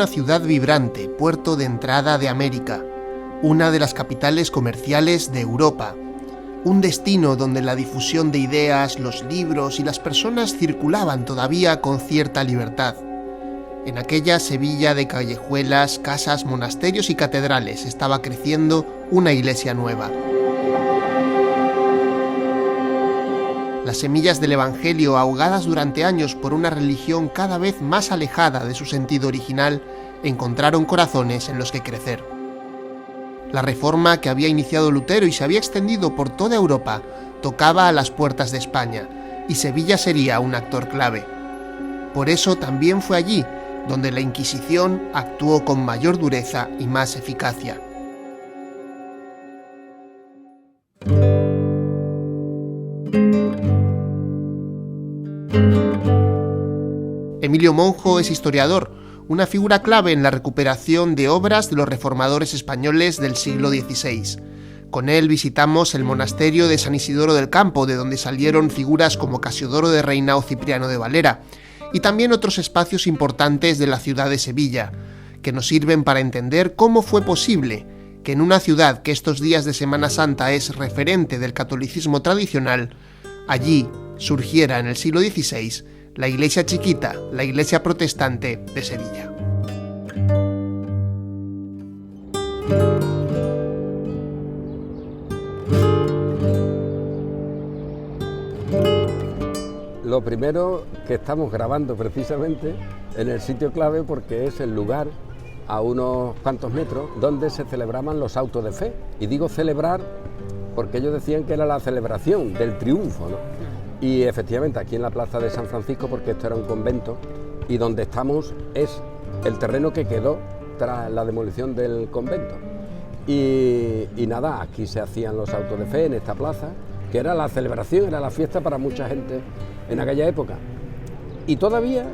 una ciudad vibrante, puerto de entrada de América, una de las capitales comerciales de Europa, un destino donde la difusión de ideas, los libros y las personas circulaban todavía con cierta libertad. En aquella Sevilla de callejuelas, casas, monasterios y catedrales estaba creciendo una iglesia nueva. Las semillas del Evangelio, ahogadas durante años por una religión cada vez más alejada de su sentido original, encontraron corazones en los que crecer. La reforma que había iniciado Lutero y se había extendido por toda Europa tocaba a las puertas de España, y Sevilla sería un actor clave. Por eso también fue allí donde la Inquisición actuó con mayor dureza y más eficacia. Emilio Monjo es historiador, una figura clave en la recuperación de obras de los reformadores españoles del siglo XVI. Con él visitamos el monasterio de San Isidoro del Campo, de donde salieron figuras como Casiodoro de Reina o Cipriano de Valera, y también otros espacios importantes de la ciudad de Sevilla, que nos sirven para entender cómo fue posible que en una ciudad que estos días de Semana Santa es referente del catolicismo tradicional, allí surgiera en el siglo XVI la iglesia chiquita, la iglesia protestante de Sevilla. Lo primero, que estamos grabando precisamente en el sitio clave, porque es el lugar a unos cuantos metros donde se celebraban los autos de fe. Y digo celebrar porque ellos decían que era la celebración del triunfo, ¿no? Y efectivamente aquí en la plaza de San Francisco, porque esto era un convento, y donde estamos es el terreno que quedó tras la demolición del convento. Y nada, aquí se hacían los autos de fe en esta plaza, que era la celebración, era la fiesta para mucha gente en aquella época. Y todavía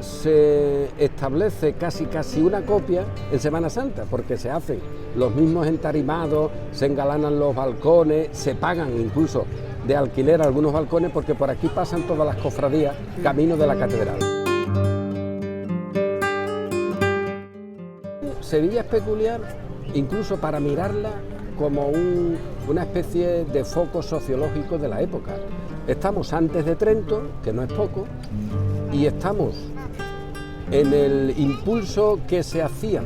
se establece casi una copia en Semana Santa, porque se hacen los mismos entarimados, se engalanan los balcones, se pagan incluso de alquiler algunos balcones, porque por aquí pasan todas las cofradías camino de la catedral. Sevilla es peculiar incluso para mirarla como una especie de foco sociológico de la época. Estamos antes de Trento, que no es poco, y estamos en el impulso que se hacía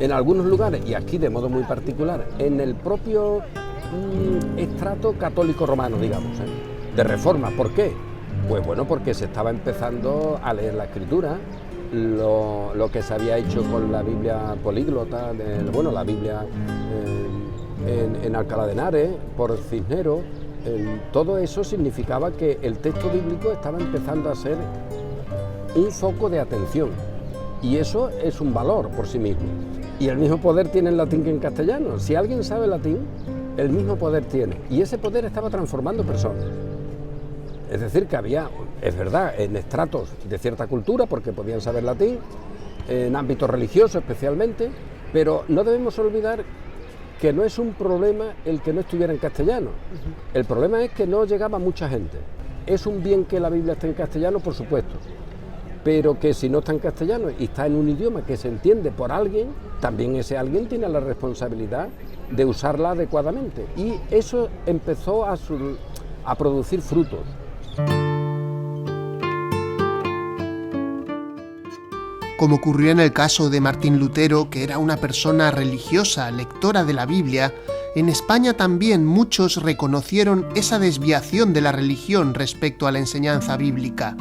en algunos lugares, y aquí de modo muy particular, en el propio estrato católico romano, digamos, de reforma. ¿Por qué? Pues bueno, porque se estaba empezando a leer la escritura, lo que se había hecho con la Biblia políglota, la Biblia en Alcalá de Henares, por Cisneros. Todo eso significaba que el texto bíblico estaba empezando a ser un foco de atención, y eso es un valor por sí mismo. Y el mismo poder tiene en latín que en castellano. Si alguien sabe latín, el mismo poder tiene, y ese poder estaba transformando personas. Es decir, que había, es verdad, en estratos de cierta cultura, porque podían saber latín, en ámbitos religiosos especialmente, pero no debemos olvidar que no es un problema el que no estuviera en castellano. El problema es que no llegaba mucha gente. Es un bien que la Biblia esté en castellano, por supuesto, pero que si no está en castellano y está en un idioma que se entiende por alguien, también ese alguien tiene la responsabilidad de usarla adecuadamente. Y eso empezó a producir frutos. Como ocurrió en el caso de Martín Lutero, que era una persona religiosa, lectora de la Biblia, en España también muchos reconocieron esa desviación de la religión respecto a la enseñanza bíblica.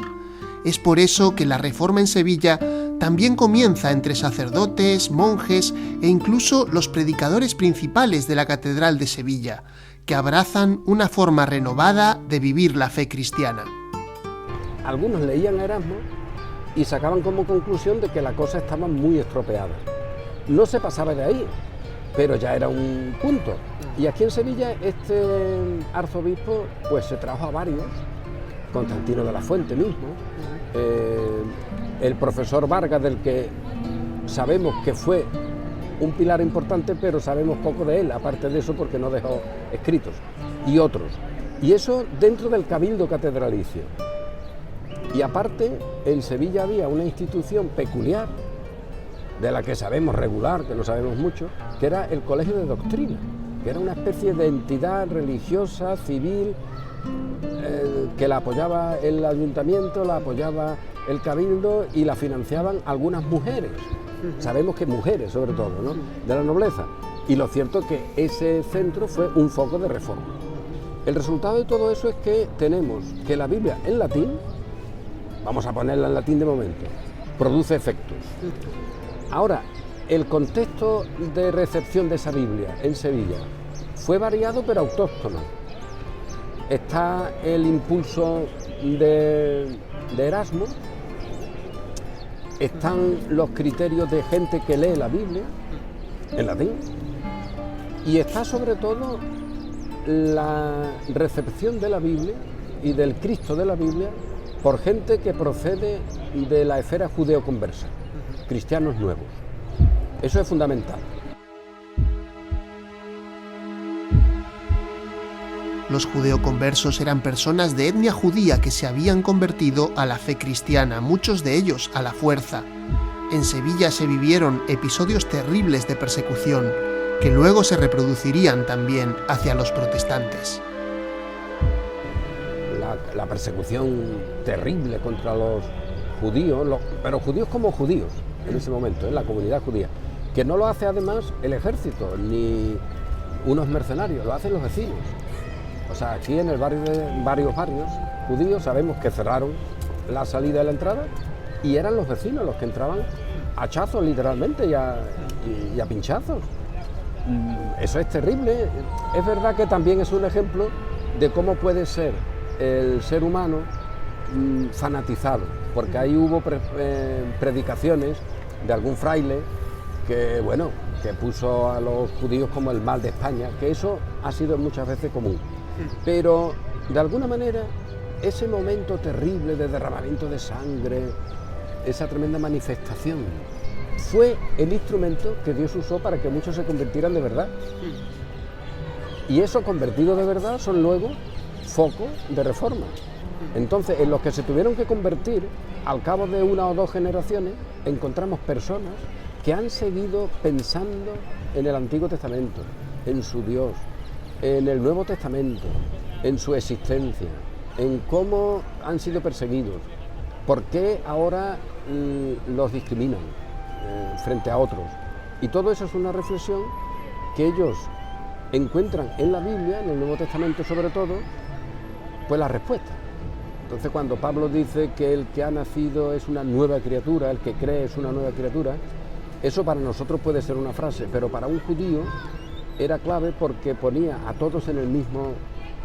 Es por eso que la reforma en Sevilla también comienza entre sacerdotes, monjes e incluso los predicadores principales de la Catedral de Sevilla, que abrazan una forma renovada de vivir la fe cristiana. Algunos leían a Erasmo y sacaban como conclusión de que la cosa estaba muy estropeada. No se pasaba de ahí, pero ya era un punto. Y aquí en Sevilla este arzobispo pues se trajo a varios, Constantino de la Fuente mismo, el profesor Vargas, del que sabemos que fue un pilar importante, pero sabemos poco de él, aparte de eso porque no dejó escritos, y otros. Y eso dentro del cabildo catedralicio. Y aparte, en Sevilla había una institución peculiar, de la que sabemos regular, que no sabemos mucho, que era el Colegio de Doctrina, que era una especie de entidad religiosa, civil, que la apoyaba el ayuntamiento, la apoyaba el cabildo y la financiaban algunas mujeres. Sabemos que mujeres, sobre todo, ¿no?, de la nobleza. Y lo cierto es que ese centro fue un foco de reforma. El resultado de todo eso es que tenemos que la Biblia en latín, vamos a ponerla en latín de momento, produce efectos. Ahora, el contexto de recepción de esa Biblia en Sevilla fue variado pero autóctono. Está el impulso de Erasmo, están los criterios de gente que lee la Biblia en latín y está sobre todo la recepción de la Biblia y del Cristo de la Biblia por gente que procede de la esfera judeo-conversa, cristianos nuevos. Eso es fundamental. Los judeoconversos eran personas de etnia judía que se habían convertido a la fe cristiana, muchos de ellos a la fuerza. En Sevilla se vivieron episodios terribles de persecución, que luego se reproducirían también hacia los protestantes. La persecución terrible contra los judíos, pero judíos como judíos en ese momento, en la comunidad judía, que no lo hace además el ejército ni unos mercenarios, lo hacen los vecinos. O sea, aquí en el barrio de varios barrios judíos sabemos que cerraron la salida y la entrada y eran los vecinos los que entraban a hachazos literalmente y a pinchazos. Eso es terrible. Es verdad que también es un ejemplo de cómo puede ser el ser humano fanatizado, porque ahí hubo predicaciones de algún fraile que, bueno, que puso a los judíos como el mal de España, que eso ha sido muchas veces común. Pero, de alguna manera, ese momento terrible de derramamiento de sangre, esa tremenda manifestación, fue el instrumento que Dios usó para que muchos se convirtieran de verdad. Y esos convertidos de verdad son luego focos de reforma. Entonces, en los que se tuvieron que convertir, al cabo de una o dos generaciones, encontramos personas que han seguido pensando en el Antiguo Testamento, en su Dios, en el Nuevo Testamento, en su existencia, en cómo han sido perseguidos, por qué ahora los discriminan frente a otros. Y todo eso es una reflexión que ellos encuentran en la Biblia, en el Nuevo Testamento sobre todo, pues la respuesta. Entonces, cuando Pablo dice que el que ha nacido es una nueva criatura, el que cree es una nueva criatura, eso para nosotros puede ser una frase, pero para un judío era clave porque ponía a todos en el mismo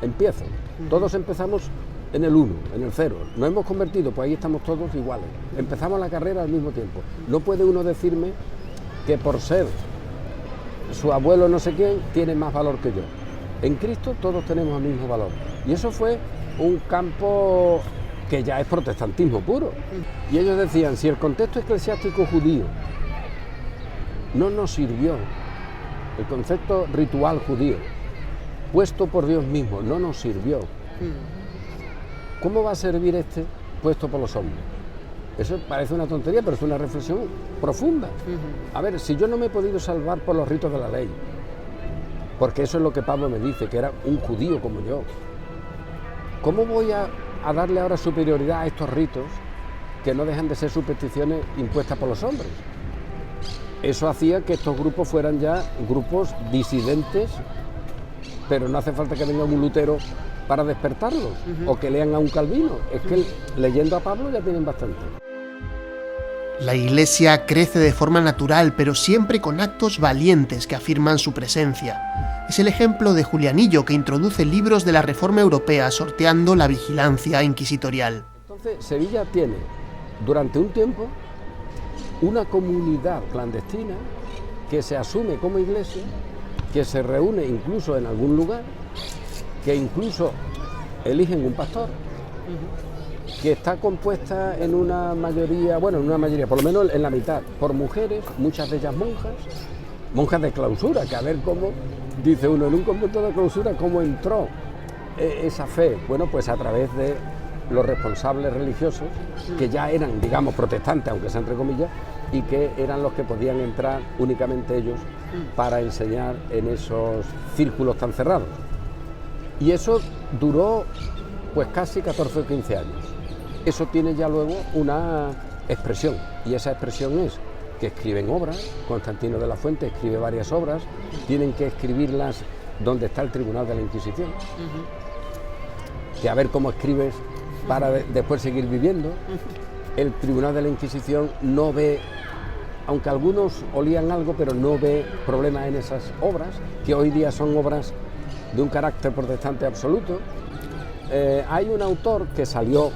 empiezo. Todos empezamos en el 1, en el 0. Nos hemos convertido, pues ahí estamos todos iguales. Empezamos la carrera al mismo tiempo. No puede uno decirme que por ser su abuelo no sé quién tiene más valor que yo. En Cristo todos tenemos el mismo valor. Y eso fue un campo que ya es protestantismo puro. Y ellos decían, si el contexto eclesiástico judío no nos sirvió, el concepto ritual judío, puesto por Dios mismo, no nos sirvió, ¿cómo va a servir este puesto por los hombres? Eso parece una tontería, pero es una reflexión profunda. A ver, si yo no me he podido salvar por los ritos de la ley, porque eso es lo que Pablo me dice, que era un judío como yo, ¿cómo voy a darle ahora superioridad a estos ritos que no dejan de ser supersticiones impuestas por los hombres? Eso hacía que estos grupos fueran ya grupos disidentes, pero no hace falta que venga un Lutero para despertarlos, o que lean a un Calvino. Es que leyendo a Pablo ya tienen bastante. La Iglesia crece de forma natural, pero siempre con actos valientes que afirman su presencia. Es el ejemplo de Julianillo, que introduce libros de la Reforma Europea sorteando la vigilancia inquisitorial. Entonces, Sevilla tiene, durante un tiempo, una comunidad clandestina que se asume como iglesia, que se reúne incluso en algún lugar, que incluso eligen un pastor, que está compuesta en una mayoría, por lo menos en la mitad, por mujeres, muchas de ellas monjas de clausura, que a ver cómo, dice uno, en un convento de clausura, cómo entró esa fe. Bueno, pues a través de los responsables religiosos, que ya eran, digamos, protestantes, aunque sea entre comillas, y que eran los que podían entrar únicamente ellos para enseñar en esos círculos tan cerrados. Y eso duró pues casi 14 o 15 años. Eso tiene ya luego una expresión, y esa expresión es que escriben obras. Constantino de la Fuente escribe varias obras, tienen que escribirlas donde está el Tribunal de la Inquisición, que a ver cómo escribes para después seguir viviendo. El Tribunal de la Inquisición no ve, aunque algunos olían algo, pero no ve problemas en esas obras, que hoy día son obras de un carácter protestante absoluto. Hay un autor que salió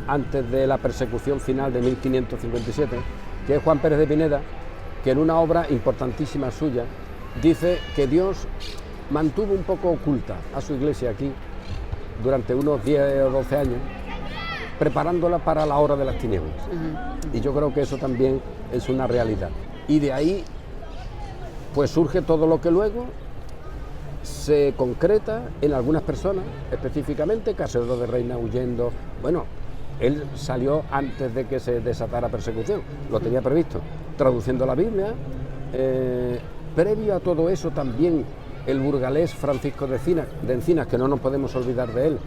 antes de la persecución final de 1557, que es Juan Pérez de Pineda, que en una obra importantísima suya dice que Dios mantuvo un poco oculta a su iglesia aquí durante unos 10 o 12 años, preparándola para la hora de las tinieblas. Y yo creo que eso también es una realidad. Y de ahí pues surge todo lo que luego se concreta en algunas personas, específicamente Casedo de Reina huyendo. Bueno, él salió antes de que se desatara persecución, lo tenía previsto, traduciendo la Biblia. Previo a todo eso también el burgalés Francisco de Encinas, que no nos podemos olvidar de él,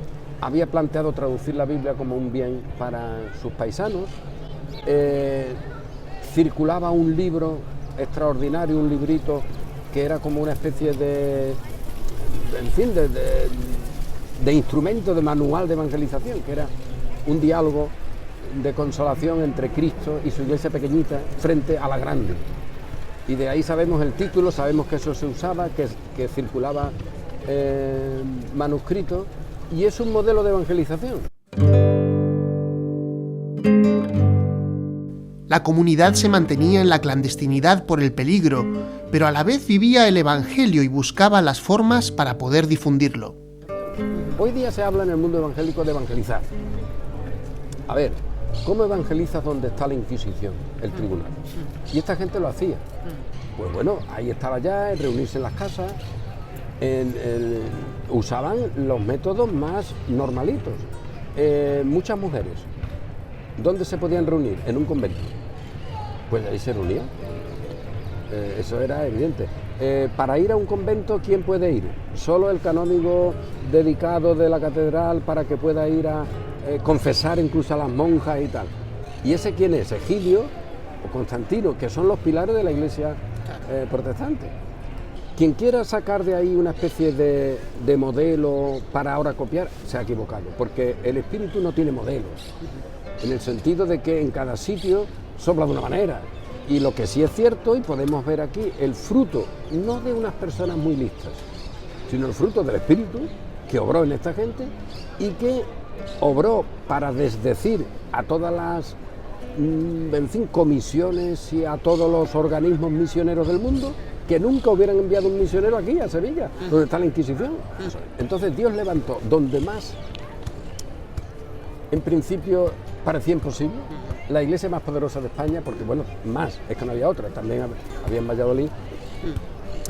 había planteado traducir la Biblia como un bien para sus paisanos. Circulaba un libro extraordinario, un librito que era como una especie de instrumento, de manual de evangelización, que era un diálogo de consolación entre Cristo y su iglesia pequeñita frente a la grande. Y de ahí sabemos el título, sabemos que eso se usaba, que circulaba manuscrito, y es un modelo de evangelización. La comunidad se mantenía en la clandestinidad por el peligro, pero a la vez vivía el Evangelio y buscaba las formas para poder difundirlo. Hoy día se habla en el mundo evangélico de evangelizar. A ver, ¿cómo evangelizas donde está la Inquisición, el tribunal? Y esta gente lo hacía. Pues bueno, ahí estaba ya, en reunirse en las casas, usaban los métodos más normalitos. Muchas mujeres, ¿dónde se podían reunir? En un convento. Pues ahí se reunían. Eso era evidente. Para ir a un convento, ¿quién puede ir? Solo el canónigo dedicado de la catedral para que pueda ir a confesar incluso a las monjas y tal. ¿Y ese quién es? Egidio o Constantino, que son los pilares de la iglesia protestante. Quien quiera sacar de ahí una especie de modelo para ahora copiar, se ha equivocado, porque el espíritu no tiene modelos, en el sentido de que en cada sitio sopla de una manera. Y lo que sí es cierto, y podemos ver aquí, el fruto, no de unas personas muy listas, sino el fruto del Espíritu que obró en esta gente y que obró para desdecir a todas las comisiones y a todos los organismos misioneros del mundo, que nunca hubieran enviado un misionero aquí, a Sevilla, donde está la Inquisición. Entonces Dios levantó donde más, en principio, parecía imposible, la iglesia más poderosa de España, porque bueno, más, es que no había otra, también había en Valladolid,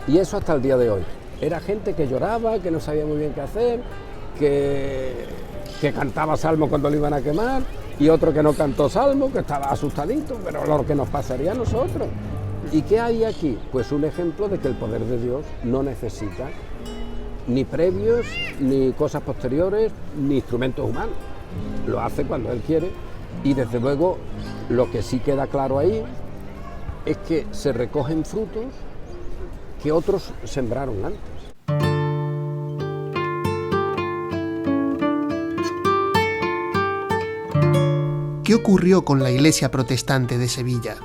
y eso hasta el día de hoy. Era gente que lloraba, que no sabía muy bien qué hacer, que cantaba salmo cuando lo iban a quemar, y otro que no cantó salmo, que estaba asustadito, pero lo que nos pasaría a nosotros. ¿Y qué hay aquí? Pues un ejemplo de que el poder de Dios no necesita ni previos, ni cosas posteriores, ni instrumentos humanos. Lo hace cuando Él quiere. Y desde luego lo que sí queda claro ahí es que se recogen frutos que otros sembraron antes. ¿Qué ocurrió con la Iglesia protestante de Sevilla?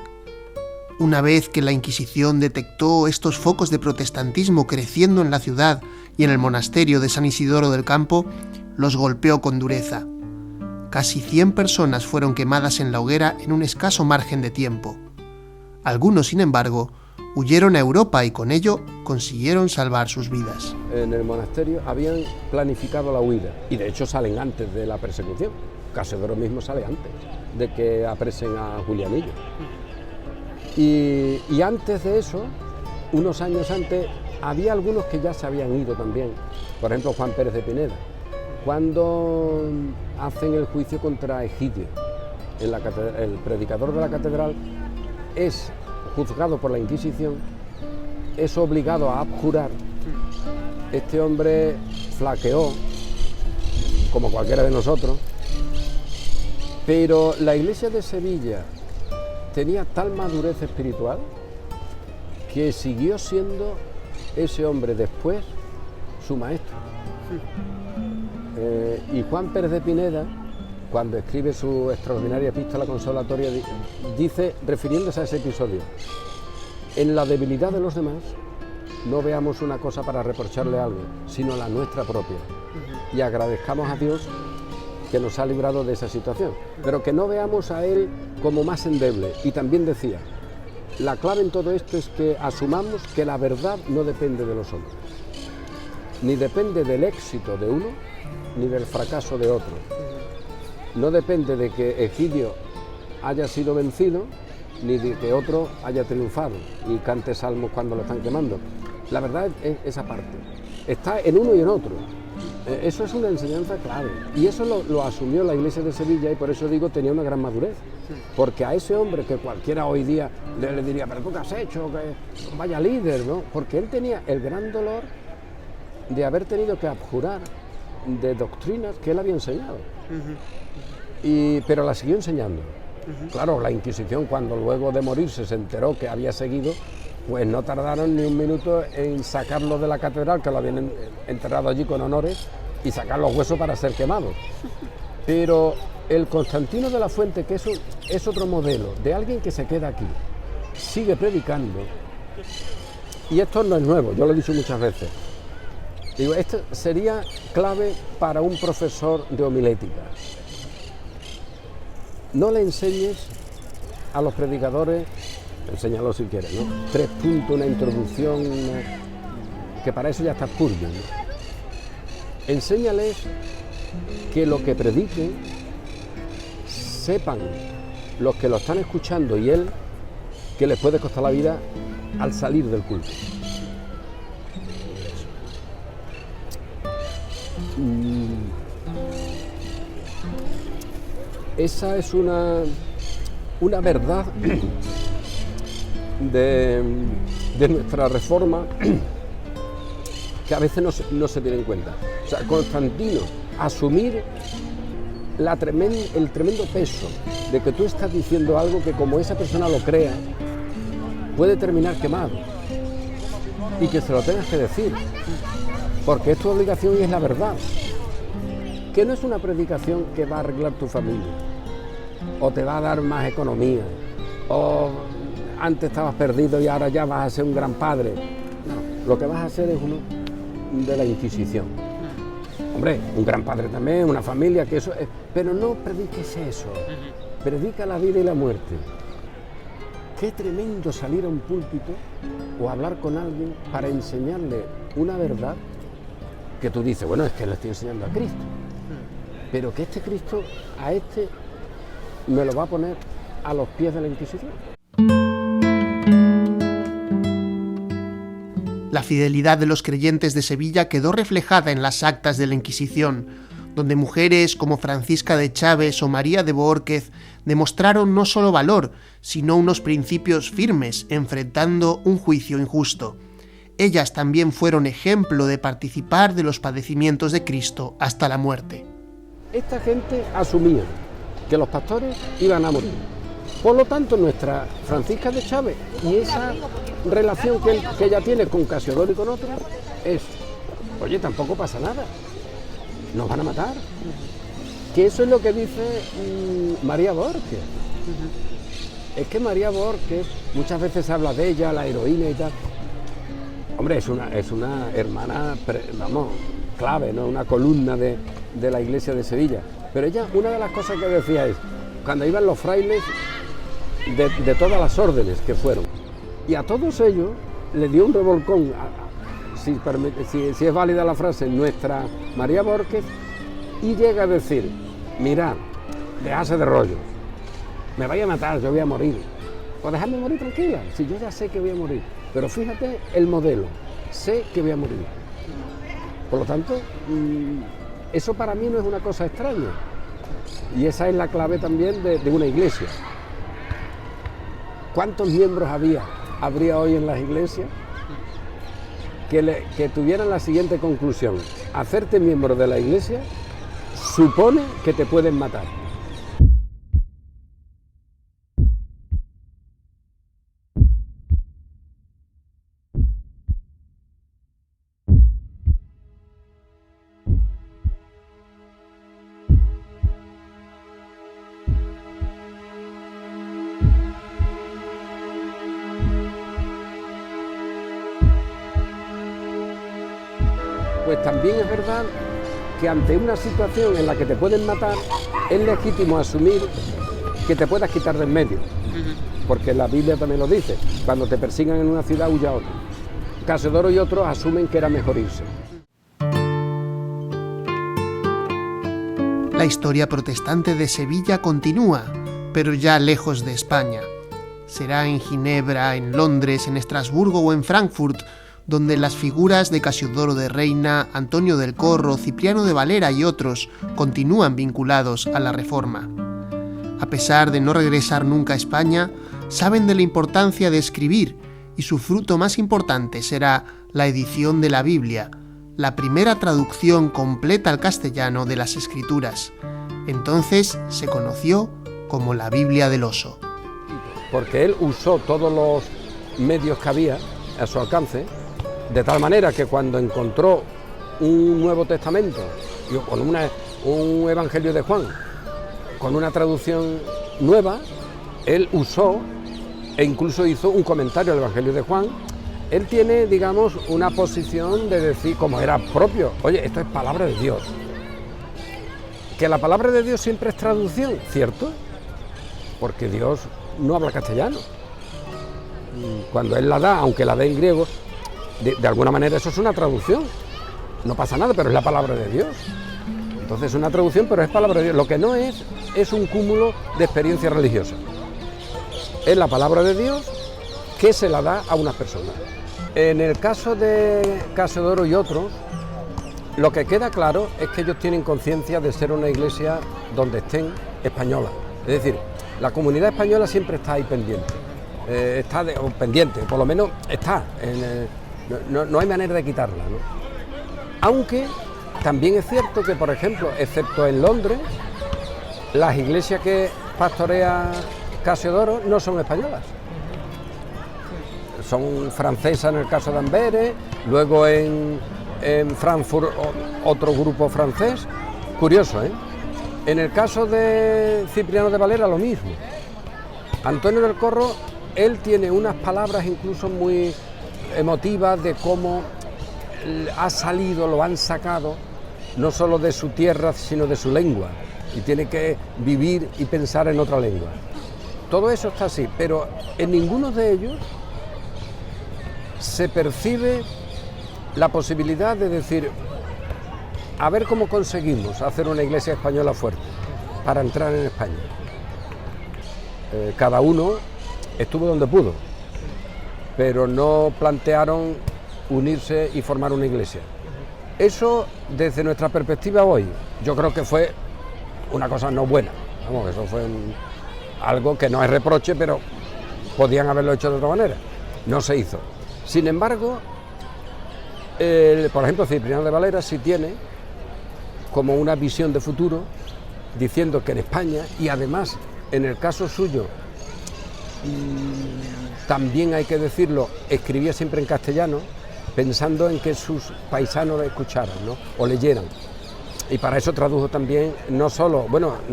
Una vez que la Inquisición detectó estos focos de protestantismo creciendo en la ciudad y en el monasterio de San Isidoro del Campo, los golpeó con dureza. Casi 100 personas fueron quemadas en la hoguera en un escaso margen de tiempo. Algunos, sin embargo, huyeron a Europa y con ello consiguieron salvar sus vidas. En el monasterio habían planificado la huida y de hecho salen antes de la persecución. Casedoro mismo sale antes de que apresen a Julianillo. Y antes de eso, unos años antes, había algunos que ya se habían ido también. Por ejemplo, Juan Pérez de Pineda. Cuando hacen el juicio contra Egidio, el predicador de la catedral es juzgado por la Inquisición, es obligado a abjurar. Este hombre flaqueó, como cualquiera de nosotros, pero la Iglesia de Sevilla tenía tal madurez espiritual que siguió siendo ese hombre después su maestro. Y Juan Pérez de Pineda, cuando escribe su extraordinaria epístola consolatoria, dice, refiriéndose a ese episodio: en la debilidad de los demás no veamos una cosa para reprocharle algo, sino la nuestra propia, y agradezcamos a Dios que nos ha librado de esa situación, pero que no veamos a Él como más endeble. Y también decía, la clave en todo esto es que asumamos que la verdad no depende de los hombres, ni depende del éxito de uno, ni del fracaso de otro. No depende de que Egidio haya sido vencido, ni de que otro haya triunfado y cante salmos cuando lo están quemando. La verdad es esa parte. Está en uno y en otro. Eso es una enseñanza clave. Y eso lo asumió la Iglesia de Sevilla, y por eso digo, tenía una gran madurez. Porque a ese hombre que cualquiera hoy día le diría, pero ¿tú qué has hecho? Que vaya líder, ¿no? Porque él tenía el gran dolor de haber tenido que abjurar de doctrinas que él había enseñado. Pero las siguió enseñando. Claro, la Inquisición, cuando luego de morirse se enteró que había seguido, pues no tardaron ni un minuto en sacarlo de la catedral, que lo habían enterrado allí con honores, y sacar los huesos para ser quemados. Pero el Constantino de la Fuente, que es otro modelo de alguien que se queda aquí, sigue predicando, y esto no es nuevo, yo lo he dicho muchas veces. Digo, esto sería clave para un profesor de homilética. No le enseñes a los predicadores, enséñalo si quieres, ¿no? 3 puntos, una introducción, que para eso ya está Spurgeon, ¿no? Enséñales que lo que prediquen, sepan los que lo están escuchando y él, que les puede costar la vida al salir del culto. Esa es una verdad de nuestra reforma que a veces no se tiene en cuenta. O sea, Constantino, asumir el tremendo peso de que tú estás diciendo algo que, como esa persona lo crea, puede terminar quemado, y que se lo tengas que decir, porque es tu obligación y es la verdad. Que no es una predicación que va a arreglar tu familia, o te va a dar más economía, o antes estabas perdido y ahora ya vas a ser un gran padre. No, lo que vas a hacer es uno de la Inquisición. Hombre, un gran padre también, una familia, que eso es, pero no prediques eso, predica la vida y la muerte. Qué tremendo salir a un púlpito o hablar con alguien para enseñarle una verdad que tú dices, bueno, es que le estoy enseñando a Cristo, pero que este Cristo a este me lo va a poner a los pies de la Inquisición. La fidelidad de los creyentes de Sevilla quedó reflejada en las actas de la Inquisición, donde mujeres como Francisca de Chaves o María de Bohórquez demostraron no solo valor, sino unos principios firmes enfrentando un juicio injusto. Ellas también fueron ejemplo de participar de los padecimientos de Cristo hasta la muerte. Esta gente asumía que los pastores iban a morir. Por lo tanto, nuestra Francisca de Chaves y esa relación que ella tiene con Casiodoro y con otros es, oye, tampoco pasa nada, nos van a matar. Que eso es lo que dice María Bohórquez. Es que María Bohórquez, muchas veces se habla de ella, la heroína y tal. Hombre, es una hermana, clave, ¿no? Una columna de la Iglesia de Sevilla. Pero ella, una de las cosas que decía es, cuando iban los frailes de todas las órdenes que fueron, y a todos ellos le dio un revolcón, si es válida la frase, nuestra María Bohórquez, y llega a decir, mirad, dejadse de rollo, me vaya a matar, yo voy a morir, pues dejadme morir tranquila, si yo ya sé que voy a morir, pero fíjate el modelo, sé que voy a morir. Por lo tanto, eso para mí no es una cosa extraña, y esa es la clave también de una iglesia. ¿cuántos miembros habría hoy en las iglesias que tuvieran la siguiente conclusión? Hacerte miembro de la iglesia supone que te pueden matar. Pues también es verdad que ante una situación en la que te pueden matar, es legítimo asumir que te puedas quitar de en medio, porque la Biblia también lo dice, cuando te persigan en una ciudad, huya a otra. Cassiodoro y otros asumen que era mejor irse. La historia protestante de Sevilla continúa, pero ya lejos de España. Será en Ginebra, en Londres, en Estrasburgo o en Frankfurt donde las figuras de Casiodoro de Reina, Antonio del Corro, Cipriano de Valera y otros continúan vinculados a la Reforma. A pesar de no regresar nunca a España, saben de la importancia de escribir y su fruto más importante será la edición de la Biblia, la primera traducción completa al castellano de las Escrituras. Entonces se conoció como la Biblia del Oso. Porque él usó todos los medios que había a su alcance, de tal manera que cuando encontró un Nuevo Testamento, con un Evangelio de Juan, con una traducción nueva, él usó e incluso hizo un comentario al Evangelio de Juan. Él tiene, digamos, una posición de decir, como era propio, oye, esto es palabra de Dios. Que la palabra de Dios siempre es traducción, ¿cierto? Porque Dios no habla castellano. Cuando Él la da, aunque la dé en griego, de alguna manera eso es una traducción. No pasa nada, pero es la palabra de Dios. Entonces es una traducción, pero es palabra de Dios. Lo que no es un cúmulo de experiencias religiosas. Es la palabra de Dios que se la da a unas personas. En el caso de Casiodoro y otros, lo que queda claro es que ellos tienen conciencia de ser una iglesia donde estén española. Es decir, la comunidad española siempre está ahí pendiente. Pendiente, por lo menos está. No hay manera de quitarla, ¿no? Aunque también es cierto que, por ejemplo, excepto en Londres, las iglesias que pastorea Casiodoro no son españolas. Son francesas en el caso de Amberes, luego en Frankfurt otro grupo francés. Curioso, ¿eh? En el caso de Cipriano de Valera lo mismo. Antonio del Corro, él tiene unas palabras incluso muy emotivas de cómo ha salido, lo han sacado, no solo de su tierra, sino de su lengua, y tiene que vivir y pensar en otra lengua. Todo eso está así, pero en ninguno de ellos se percibe la posibilidad de decir, a ver cómo conseguimos hacer una iglesia española fuerte para entrar en España. Cada uno estuvo donde pudo, pero no plantearon unirse y formar una iglesia. Eso, desde nuestra perspectiva hoy, yo creo que fue una cosa no buena. Vamos, eso fue algo que no es reproche, pero podían haberlo hecho de otra manera. No se hizo. Sin embargo, por ejemplo, Cipriano de Valera sí tiene como una visión de futuro, diciendo que en España, y además en el caso suyo, también hay que decirlo, escribía siempre en castellano, pensando en que sus paisanos lo escucharan, ¿no? O leyeran. Y para eso tradujo también, no solo,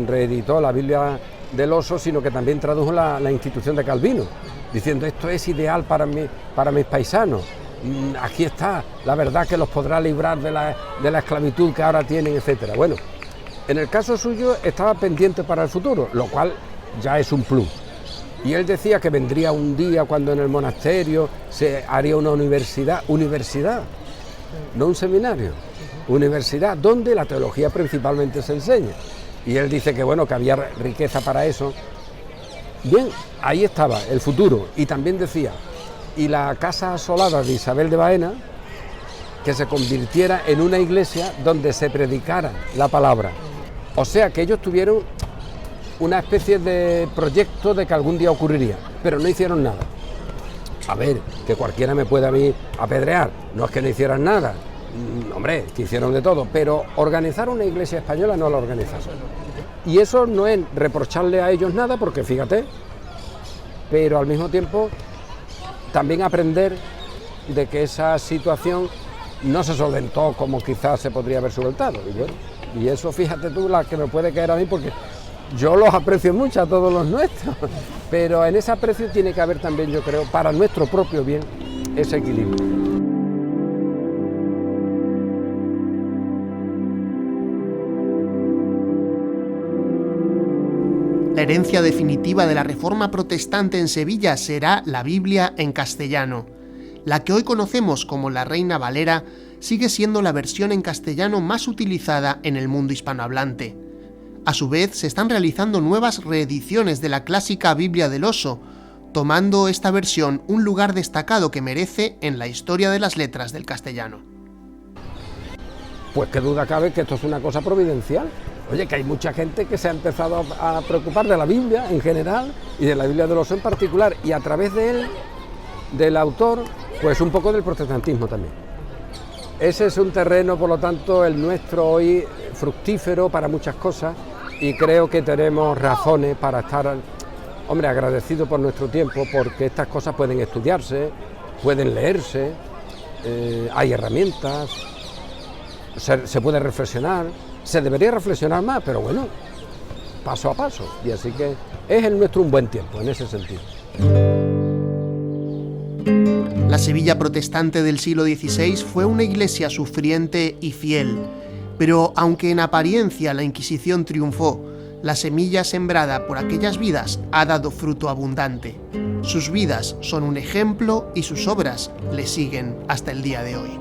reeditó la Biblia del Oso, sino que también tradujo la institución de Calvino, diciendo esto es ideal para mis paisanos. Aquí está la verdad que los podrá librar de la esclavitud que ahora tienen, etcétera. Bueno, en el caso suyo estaba pendiente para el futuro, lo cual ya es un plus. Y él decía que vendría un día cuando en el monasterio se haría una universidad, no un seminario, universidad, donde la teología principalmente se enseña. Y él dice que que había riqueza para eso. Bien, ahí estaba el futuro. Y también decía, y la casa asolada de Isabel de Baena, que se convirtiera en una iglesia donde se predicara la palabra. O sea que ellos tuvieron una especie de proyecto de que algún día ocurriría. pero no hicieron nada. A ver, que cualquiera me puede a mí apedrear, no es que no hicieran nada, hombre, que hicieron de todo, pero organizar una iglesia española no la organizaron. Y eso no es reprocharle a ellos nada, porque fíjate, pero al mismo tiempo también aprender de que esa situación no se solventó como quizás se podría haber solventado. Y bueno, y eso fíjate tú la que me puede caer a mí, porque yo los aprecio mucho a todos los nuestros, pero en ese aprecio tiene que haber también, yo creo, para nuestro propio bien, ese equilibrio. La herencia definitiva de la Reforma protestante en Sevilla será la Biblia en castellano. La que hoy conocemos como la Reina Valera sigue siendo la versión en castellano más utilizada en el mundo hispanohablante. A su vez, se están realizando nuevas reediciones de la clásica Biblia del Oso, tomando esta versión un lugar destacado que merece en la historia de las letras del castellano. Pues qué duda cabe que esto es una cosa providencial. Oye, que hay mucha gente que se ha empezado a preocupar de la Biblia en general y de la Biblia del Oso en particular, y a través de él, del autor, pues un poco del protestantismo también. Ese es un terreno, por lo tanto, el nuestro hoy fructífero para muchas cosas, y creo que tenemos razones para estar, hombre, agradecidos por nuestro tiempo, porque estas cosas pueden estudiarse, pueden leerse, hay herramientas, se puede reflexionar, se debería reflexionar más, pero bueno, paso a paso, y así que es el nuestro un buen tiempo en ese sentido. La Sevilla protestante del siglo XVI fue una iglesia sufriente y fiel, pero aunque en apariencia la Inquisición triunfó, la semilla sembrada por aquellas vidas ha dado fruto abundante. Sus vidas son un ejemplo y sus obras le siguen hasta el día de hoy.